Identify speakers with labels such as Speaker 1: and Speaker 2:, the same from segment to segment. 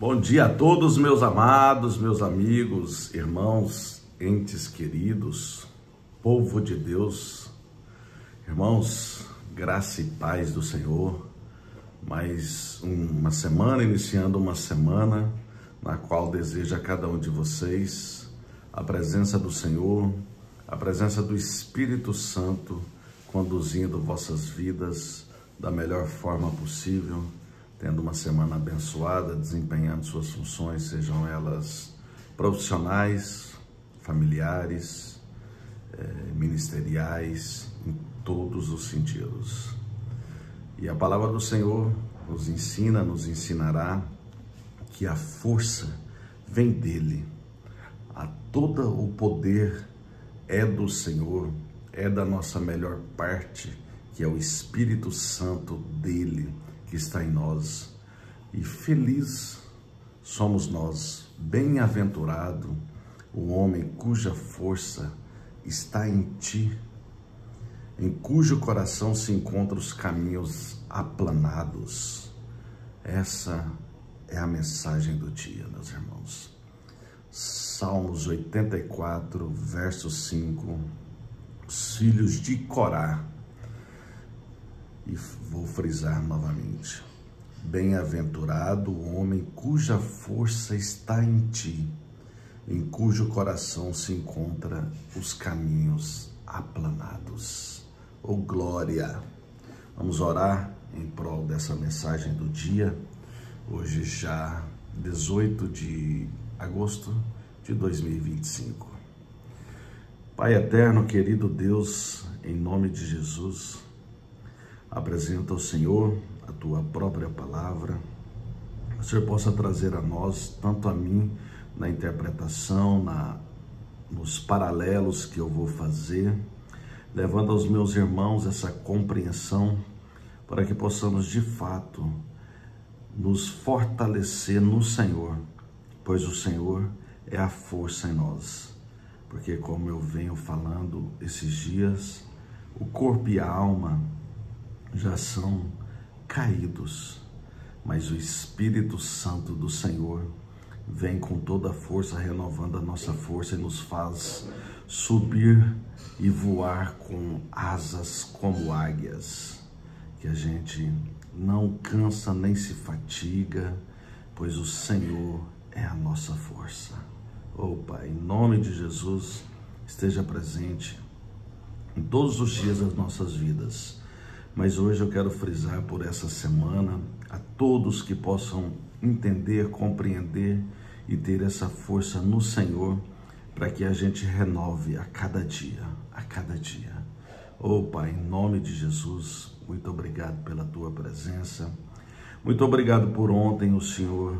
Speaker 1: Bom dia a todos, meus amados, meus amigos, irmãos, entes queridos, povo de Deus, irmãos, graça e paz do Senhor. Mais uma semana, iniciando uma semana na qual desejo a cada um de vocês a presença do Senhor, a presença do Espírito Santo conduzindo vossas vidas da melhor forma possível, tendo uma semana abençoada, desempenhando suas funções, sejam elas profissionais, familiares, ministeriais, em todos os sentidos. E a palavra do Senhor nos ensina, nos ensinará que a força vem dele. Todo o poder é do Senhor, é da nossa melhor parte, que é o Espírito Santo dele, que está em nós, e feliz somos nós, bem-aventurado o homem cuja força está em ti, em cujo coração se encontram os caminhos aplanados. Essa é a mensagem do dia, meus irmãos. Salmos 84, verso 5, os filhos de Corá. E vou frisar novamente: bem-aventurado o homem cuja força está em ti, em cujo coração se encontram os caminhos aplanados. Oh glória! Vamos orar em prol dessa mensagem do dia, hoje já 18 de agosto de 2025. Pai eterno, querido Deus, em nome de Jesus, apresenta ao Senhor a tua própria palavra, que o Senhor possa trazer a nós, tanto a mim, na interpretação, nos paralelos que eu vou fazer, levando aos meus irmãos essa compreensão, para que possamos de fato nos fortalecer no Senhor, pois o Senhor é a força em nós. Porque, como eu venho falando esses dias, o corpo e a alma já são caídos, mas o Espírito Santo do Senhor vem com toda a força, renovando a nossa força e nos faz subir e voar com asas como águias, que a gente não cansa nem se fatiga, pois o Senhor é a nossa força. Oh Pai, em nome de Jesus, esteja presente em todos os dias das nossas vidas. Mas hoje eu quero frisar por essa semana a todos que possam entender, compreender e ter essa força no Senhor, para que a gente renove a cada dia, a cada dia. Oh Pai, em nome de Jesus, muito obrigado pela tua presença. Muito obrigado por ontem o Senhor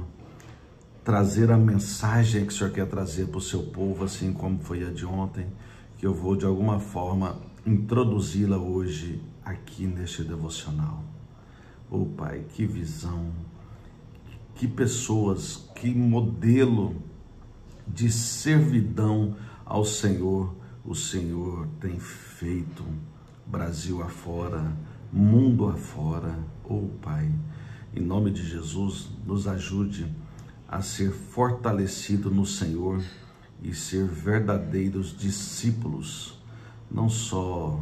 Speaker 1: trazer a mensagem que o Senhor quer trazer para o seu povo, assim como foi a de ontem, que eu vou de alguma forma introduzi-la hoje aqui neste devocional. Oh Pai, que visão, que pessoas, que modelo de servidão ao Senhor o Senhor tem feito, Brasil afora, mundo afora. Oh Pai, em nome de Jesus, nos ajude a ser fortalecido no Senhor e ser verdadeiros discípulos, não só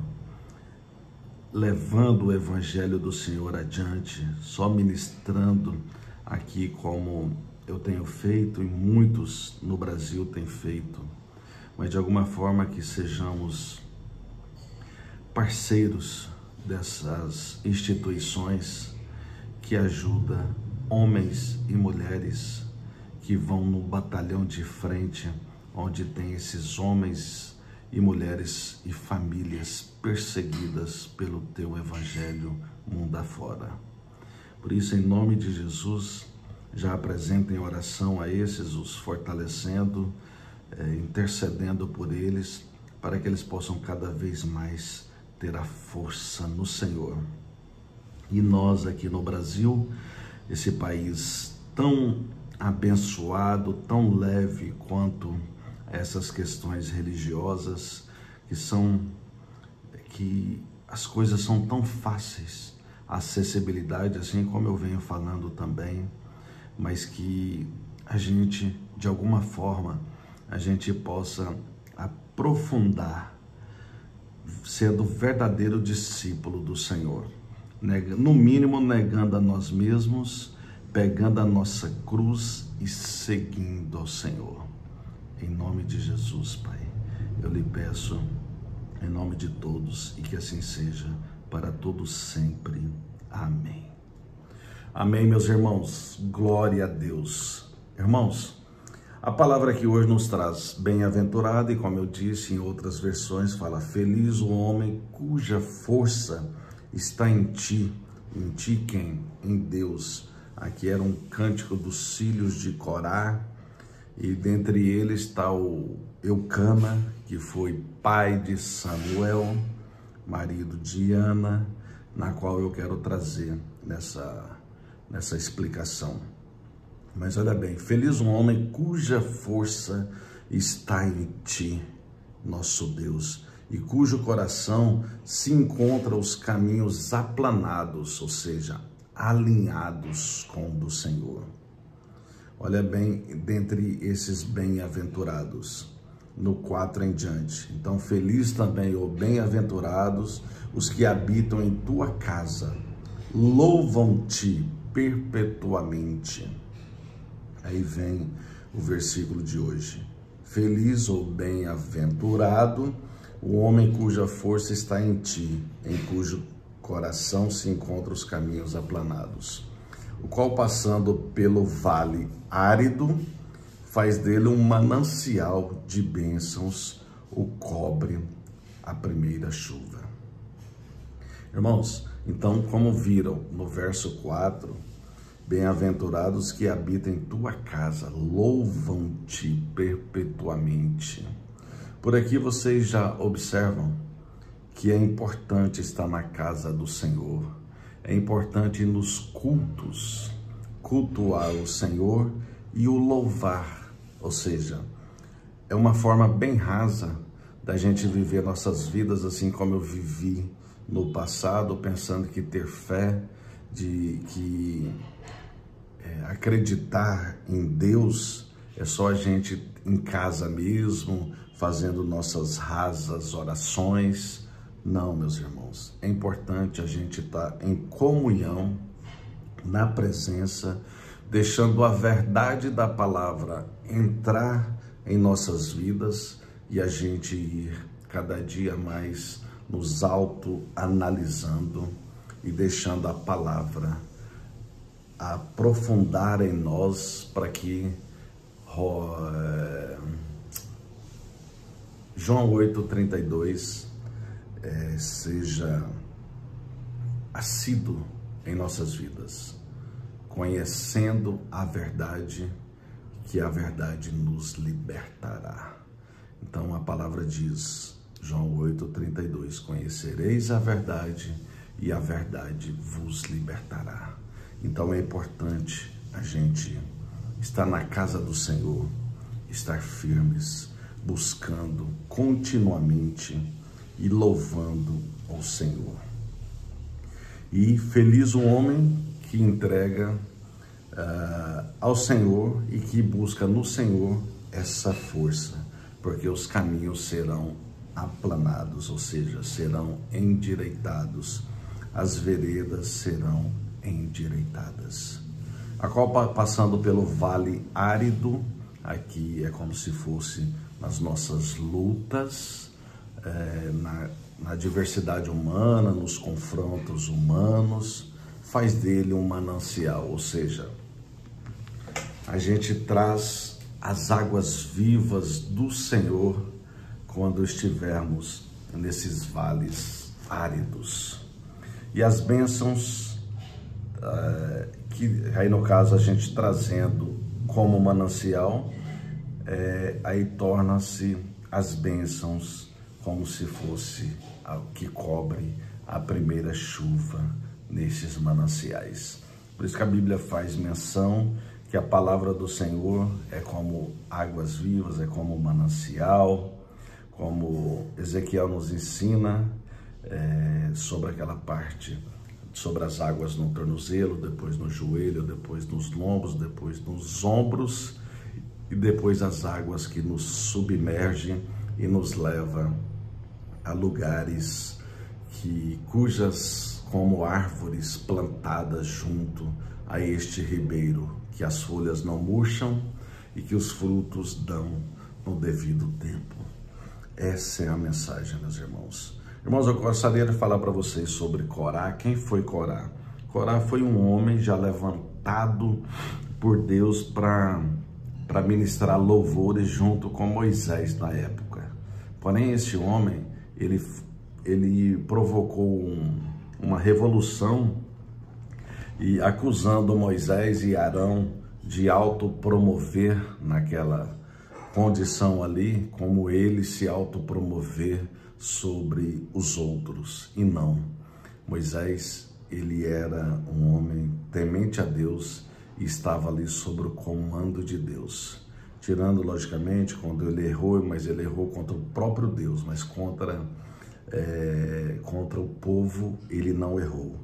Speaker 1: levando o Evangelho do Senhor adiante, só ministrando aqui como eu tenho feito e muitos no Brasil têm feito, mas de alguma forma que sejamos parceiros dessas instituições que ajudam homens e mulheres que vão no batalhão de frente, onde tem esses homens e mulheres e famílias perseguidas pelo teu Evangelho mundo afora. Por isso, em nome de Jesus, já apresento em oração a esses, os fortalecendo, intercedendo por eles, para que eles possam cada vez mais ter a força no Senhor. E nós aqui no Brasil, esse país tão abençoado, tão leve quanto essas questões religiosas, que as coisas são tão fáceis, a acessibilidade, assim como eu venho falando também, mas que a gente, de alguma forma, a gente possa aprofundar, sendo verdadeiro discípulo do Senhor, no mínimo negando a nós mesmos, pegando a nossa cruz e seguindo ao Senhor. Em nome de Jesus, Pai, eu lhe peço, em nome de todos, e que assim seja para todos sempre. Amém. Amém, meus irmãos. Glória a Deus. Irmãos, a palavra que hoje nos traz bem-aventurado, e como eu disse em outras versões, fala: feliz o homem cuja força está em ti. Em ti quem? Em Deus. Aqui era um cântico dos filhos de Corá, e dentre eles está o Eucana, que foi pai de Samuel, marido de Ana, na qual eu quero trazer nessa explicação. Mas olha bem, feliz um homem cuja força está em ti, nosso Deus, e cujo coração se encontra os caminhos aplanados, ou seja, alinhados com o do Senhor. Olha bem, dentre esses bem-aventurados, no 4 em diante. Então, feliz também ou bem-aventurados os que habitam em tua casa, louvam-te perpetuamente. Aí vem o versículo de hoje. Feliz ou bem-aventurado o homem cuja força está em ti, em cujo coração se encontram os caminhos aplanados, o qual, passando pelo vale árido, faz dele um manancial de bênçãos, o cobre a primeira chuva. Irmãos, então, como viram no verso 4, bem-aventurados que habitam em tua casa, louvam-te perpetuamente. Por aqui vocês já observam que é importante estar na casa do Senhor, é importante nos cultos cultuar o Senhor e o louvar, ou seja, é uma forma bem rasa da gente viver nossas vidas assim como eu vivi no passado, pensando que ter fé, acreditar em Deus é só a gente em casa mesmo, fazendo nossas rasas orações. Não, meus irmãos, é importante a gente estar em comunhão, na presença, deixando a verdade da palavra entrar em nossas vidas e a gente ir cada dia mais nos autoanalisando e deixando a palavra aprofundar em nós, para que João 8:32 seja assíduo em nossas vidas, conhecendo a verdade, que a verdade nos libertará. Então a palavra diz, João 8:32, conhecereis a verdade e a verdade vos libertará. Então é importante a gente estar na casa do Senhor, estar firmes, buscando continuamente e louvando ao Senhor. E feliz o homem que entrega ao Senhor e que busca no Senhor essa força, porque os caminhos serão aplanados, ou seja, serão endireitados, as veredas serão endireitadas. A qual, passando pelo vale árido, aqui é como se fosse nas nossas lutas, na diversidade humana, nos confrontos humanos, faz dele um manancial, ou seja, a gente traz as águas vivas do Senhor quando estivermos nesses vales áridos. E as bênçãos, que aí no caso a gente trazendo como manancial, aí torna-se as bênçãos como se fosse o que cobre a primeira chuva nesses mananciais. Por isso que a Bíblia faz menção que a palavra do Senhor é como águas vivas, é como manancial, como Ezequiel nos ensina sobre aquela parte sobre as águas no tornozelo, depois no joelho, depois nos lombos, depois nos ombros e depois as águas que nos submergem e nos leva a lugares cujas como árvores plantadas junto a este ribeiro, que as folhas não murcham e que os frutos dão no devido tempo. Essa é a mensagem, meus irmãos. Irmãos, eu gostaria de falar para vocês sobre Corá. Quem foi Corá? Corá foi um homem já levantado por Deus para ministrar louvores junto com Moisés na época. Porém, esse homem, ele provocou uma revolução e acusando Moisés e Arão de autopromover naquela condição ali, como ele se autopromover sobre os outros, e não. Moisés, ele era um homem temente a Deus e estava ali sob o comando de Deus. Tirando, logicamente, quando ele errou, mas ele errou contra o próprio Deus, mas contra o povo ele não errou.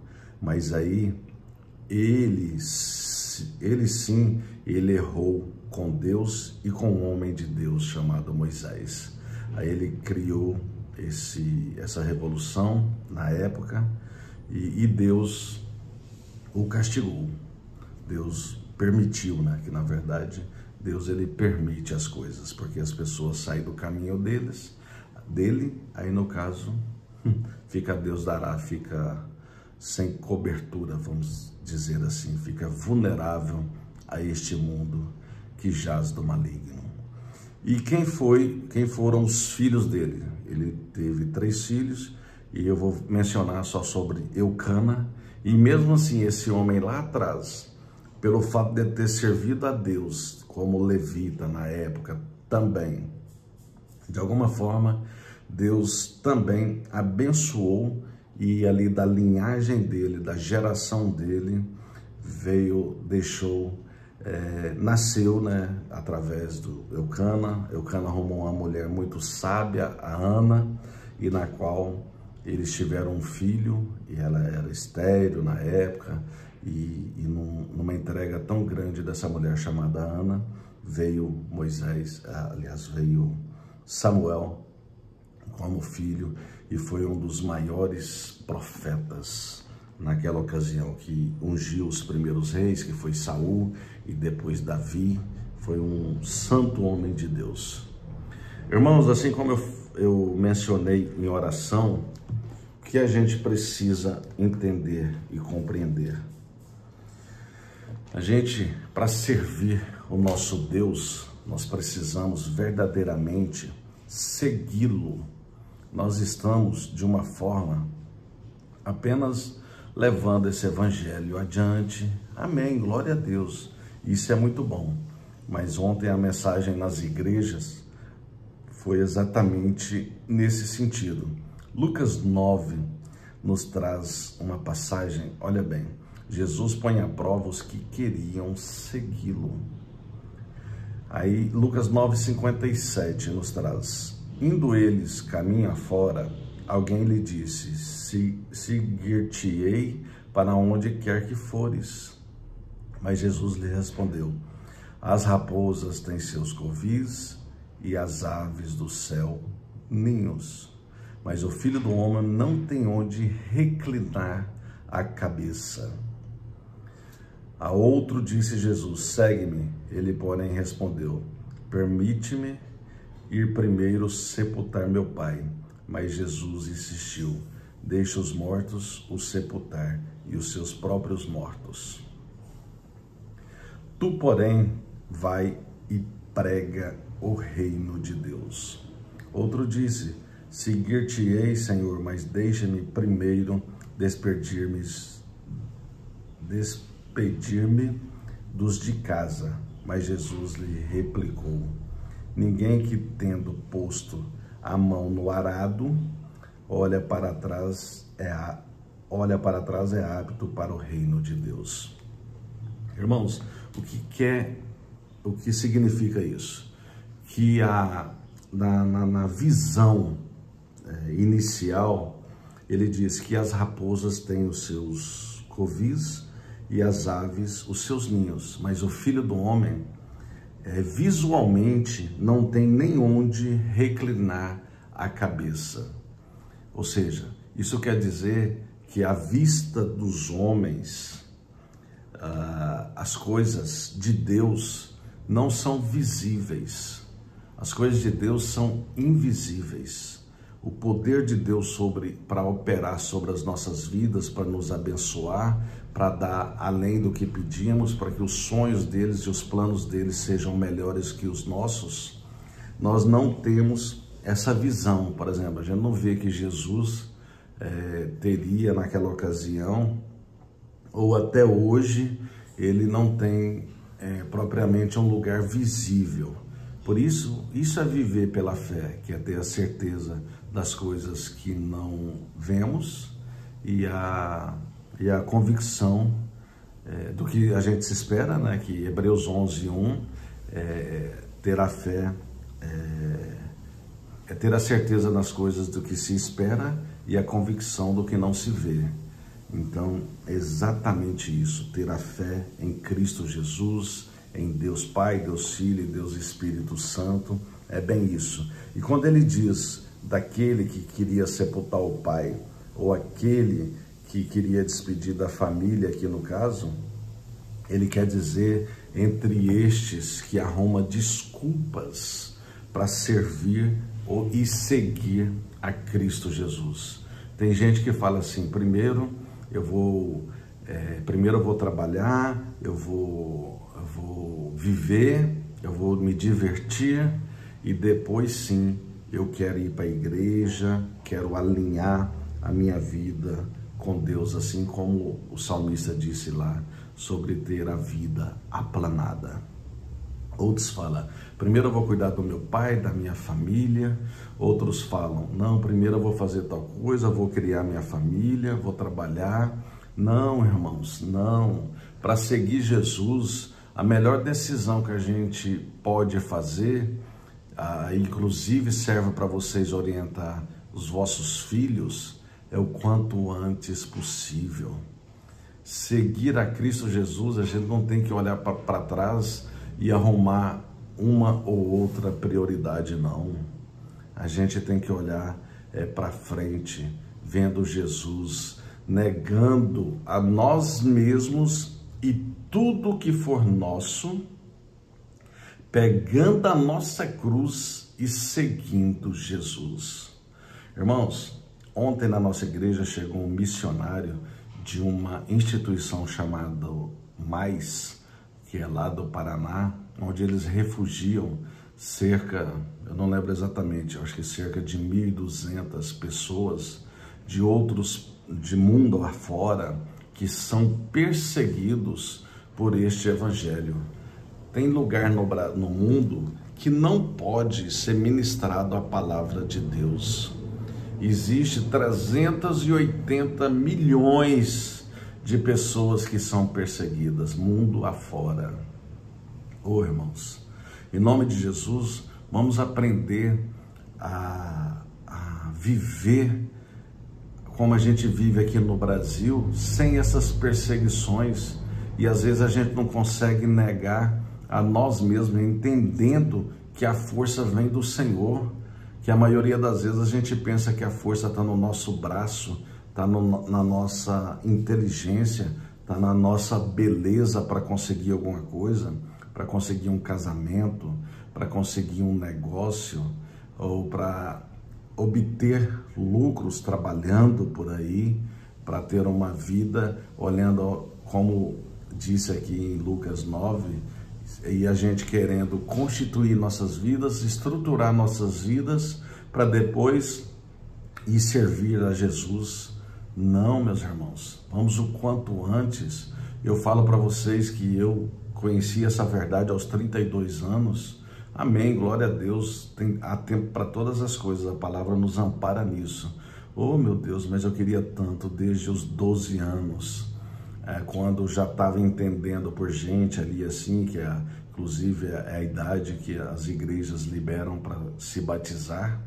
Speaker 1: Mas aí, ele sim, ele errou com Deus e com um homem de Deus chamado Moisés. Aí ele criou essa revolução na época e Deus o castigou. Deus permitiu, né? Que na verdade Deus, ele permite as coisas, porque as pessoas saem do caminho dele, aí no caso, Deus dará, fica sem cobertura, vamos dizer assim, fica vulnerável a este mundo que jaz do maligno. E quem foram os filhos dele? Ele teve 3 filhos, e eu vou mencionar só sobre Eucana, e mesmo assim, esse homem lá atrás, pelo fato de ter servido a Deus como levita na época também, de alguma forma, Deus também abençoou, e ali da linhagem dele, da geração dele, nasceu, né, através do Eucana. Eucana arrumou uma mulher muito sábia, a Ana, e na qual eles tiveram um filho, e ela era estéril na época, e numa entrega tão grande dessa mulher chamada Ana, veio veio Samuel como filho, e foi um dos maiores profetas naquela ocasião, que ungiu os primeiros reis, que foi Saul e depois Davi. Foi um santo homem de Deus. Irmãos, assim como eu mencionei em oração, o que a gente precisa entender e compreender? A gente, para servir o nosso Deus, nós precisamos verdadeiramente segui-lo. Nós estamos, de uma forma, apenas levando esse evangelho adiante. Amém, glória a Deus. Isso é muito bom. Mas ontem a mensagem nas igrejas foi exatamente nesse sentido. Lucas 9 nos traz uma passagem, olha bem, Jesus põe à prova os que queriam segui-lo. Aí Lucas 9:57 nos traz: indo eles caminho afora, alguém lhe disse: seguir-te-ei para onde quer que fores. Mas Jesus lhe respondeu: as raposas têm seus covis e as aves do céu ninhos, mas o Filho do Homem não tem onde reclinar a cabeça. A outro disse Jesus: segue-me. Ele, porém, respondeu: permite-me ir primeiro sepultar meu pai. Mas Jesus insistiu: deixa os mortos o sepultar e os seus próprios mortos. Tu, porém, vai e prega o reino de Deus. Outro disse: seguir-te-ei, Senhor, mas deixa-me primeiro despedir-me dos de casa. Mas Jesus lhe replicou: ninguém que, tendo posto a mão no arado, olha para trás é apto para o reino de Deus. Irmãos, o que significa isso? Que na visão inicial, ele diz que as raposas têm os seus covis e as aves os seus ninhos, mas o Filho do Homem visualmente não tem nem onde reclinar a cabeça. Ou seja, isso quer dizer que à vista dos homens, as coisas de Deus não são visíveis. As coisas de Deus são invisíveis. O poder de Deus para operar sobre as nossas vidas, para nos abençoar, para dar além do que pedimos, para que os sonhos deles e os planos deles sejam melhores que os nossos, nós não temos essa visão. Por exemplo, a gente não vê que Jesus teria naquela ocasião, ou até hoje, ele não tem propriamente um lugar visível. Por isso, isso é viver pela fé, que é ter a certeza das coisas que não vemos e a convicção do que a gente se espera, né? Que Hebreus 11:1 ter a fé é ter a certeza das coisas do que se espera e a convicção do que não se vê. Então, é exatamente isso, ter a fé em Cristo Jesus, em Deus Pai, Deus Filho e Deus Espírito Santo, é bem isso. E quando ele diz daquele que queria sepultar o pai, ou aquele que queria despedir da família, aqui no caso, ele quer dizer entre estes que arruma desculpas para servir e seguir a Cristo Jesus. Tem gente que fala assim, primeiro eu vou trabalhar, eu vou viver, eu vou me divertir e depois sim eu quero ir para a igreja, quero alinhar a minha vida com Deus, assim como o salmista disse lá sobre ter a vida aplanada. Outros falam, primeiro eu vou cuidar do meu pai, da minha família. Outros falam, não, primeiro eu vou fazer tal coisa, vou criar minha família, vou trabalhar. Não, irmãos, não. Para seguir Jesus, a melhor decisão que a gente pode fazer, inclusive serve para vocês orientar os vossos filhos, é o quanto antes possível. Seguir a Cristo Jesus, a gente não tem que olhar para trás e arrumar uma ou outra prioridade, não. A gente tem que olhar para frente, vendo Jesus, negando a nós mesmos e tudo que for nosso, pegando a nossa cruz e seguindo Jesus. Irmãos, ontem na nossa igreja chegou um missionário de uma instituição chamada Mais, que é lá do Paraná, onde eles refugiam cerca, eu não lembro exatamente, acho que cerca de 1.200 pessoas de mundo afora que são perseguidos por este evangelho. Tem lugar no mundo que não pode ser ministrado a palavra de Deus. Existe 380 milhões de pessoas que são perseguidas, mundo afora. Irmãos, em nome de Jesus, vamos aprender a viver como a gente vive aqui no Brasil, sem essas perseguições, e às vezes a gente não consegue negar a nós mesmos, entendendo que a força vem do Senhor, que a maioria das vezes a gente pensa que a força está no nosso braço, está na nossa inteligência, está na nossa beleza para conseguir alguma coisa, para conseguir um casamento, para conseguir um negócio, ou para obter lucros trabalhando por aí, para ter uma vida, olhando como disse aqui em Lucas 9, e a gente querendo constituir nossas vidas, estruturar nossas vidas, para depois ir servir a Jesus. Não, meus irmãos, vamos o quanto antes. Eu falo para vocês que eu conheci essa verdade aos 32 anos, amém, glória a Deus, há tempo para todas as coisas, a palavra nos ampara nisso. Oh meu Deus, mas eu queria tanto desde os 12 anos, quando já estava entendendo por gente ali assim, que inclusive é a idade que as igrejas liberam para se batizar.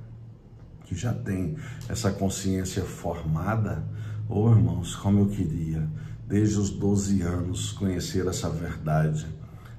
Speaker 1: que já tem essa consciência formada. Oh, irmãos, como eu queria, desde os 12 anos, conhecer essa verdade,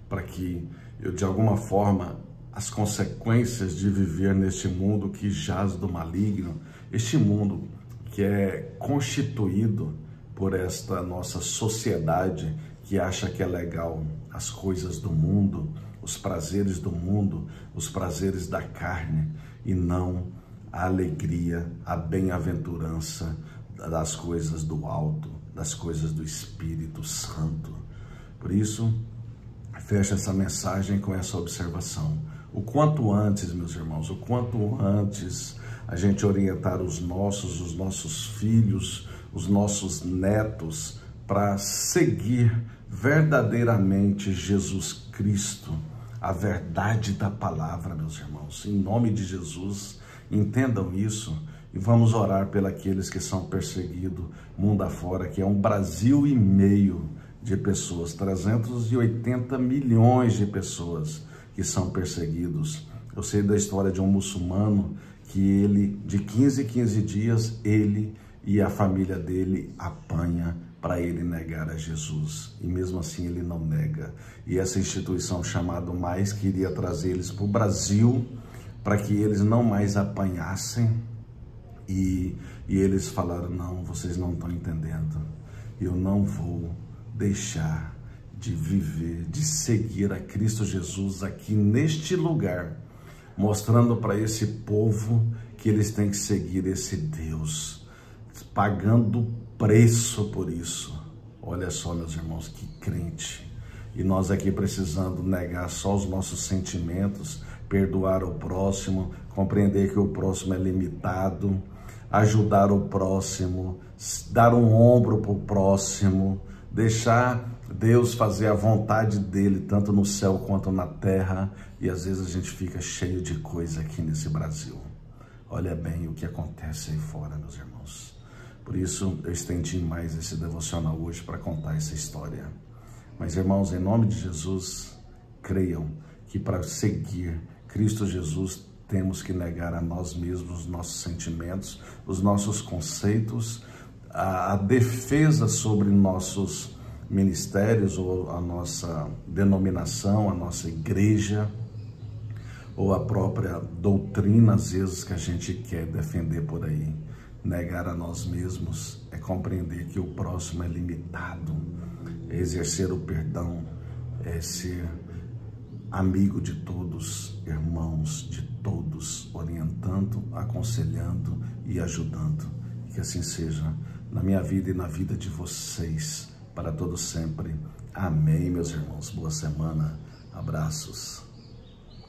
Speaker 1: para que eu, de alguma forma, as consequências de viver neste mundo que jaz do maligno, este mundo que é constituído por esta nossa sociedade que acha que é legal as coisas do mundo, os prazeres do mundo, os prazeres da carne, e não a alegria, a bem-aventurança das coisas do alto, das coisas do Espírito Santo. Por isso, fecha essa mensagem com essa observação. O quanto antes, meus irmãos, o quanto antes a gente orientar os nossos filhos, os nossos netos para seguir verdadeiramente Jesus Cristo, a verdade da palavra, meus irmãos. Em nome de Jesus, entendam isso e vamos orar pelos que são perseguidos mundo afora, que é 1,5 Brasil de pessoas, 380 milhões de pessoas que são perseguidos. Eu sei da história de um muçulmano que ele, de 15 em 15 dias, ele e a família dele apanha para ele negar a Jesus. E mesmo assim ele não nega. E essa instituição chamada Mais queria trazer eles para o Brasil, para que eles não mais apanhassem. E eles falaram, não, vocês não estão entendendo. Eu não vou deixar de viver, de seguir a Cristo Jesus aqui neste lugar, mostrando para esse povo que eles têm que seguir esse Deus, pagando preço por isso. Olha só, meus irmãos, que crente. E nós aqui precisando negar só os nossos sentimentos, perdoar o próximo, compreender que o próximo é limitado, ajudar o próximo, dar um ombro para o próximo, deixar Deus fazer a vontade dele, tanto no céu quanto na terra. E às vezes a gente fica cheio de coisa aqui nesse Brasil. Olha bem o que acontece aí fora, meus irmãos. Por isso eu estendi mais esse devocional hoje para contar essa história. Mas, irmãos, em nome de Jesus, creiam que para seguir Cristo Jesus temos que negar a nós mesmos os nossos sentimentos, os nossos conceitos, a defesa sobre nossos ministérios ou a nossa denominação, a nossa igreja, ou a própria doutrina, às vezes, que a gente quer defender por aí. Negar a nós mesmos é compreender que o próximo é limitado, é exercer o perdão, é ser amigo de todos, irmãos de todos, orientando, aconselhando e ajudando. Que assim seja na minha vida e na vida de vocês, para todo sempre. Amém, meus irmãos. Boa semana. Abraços.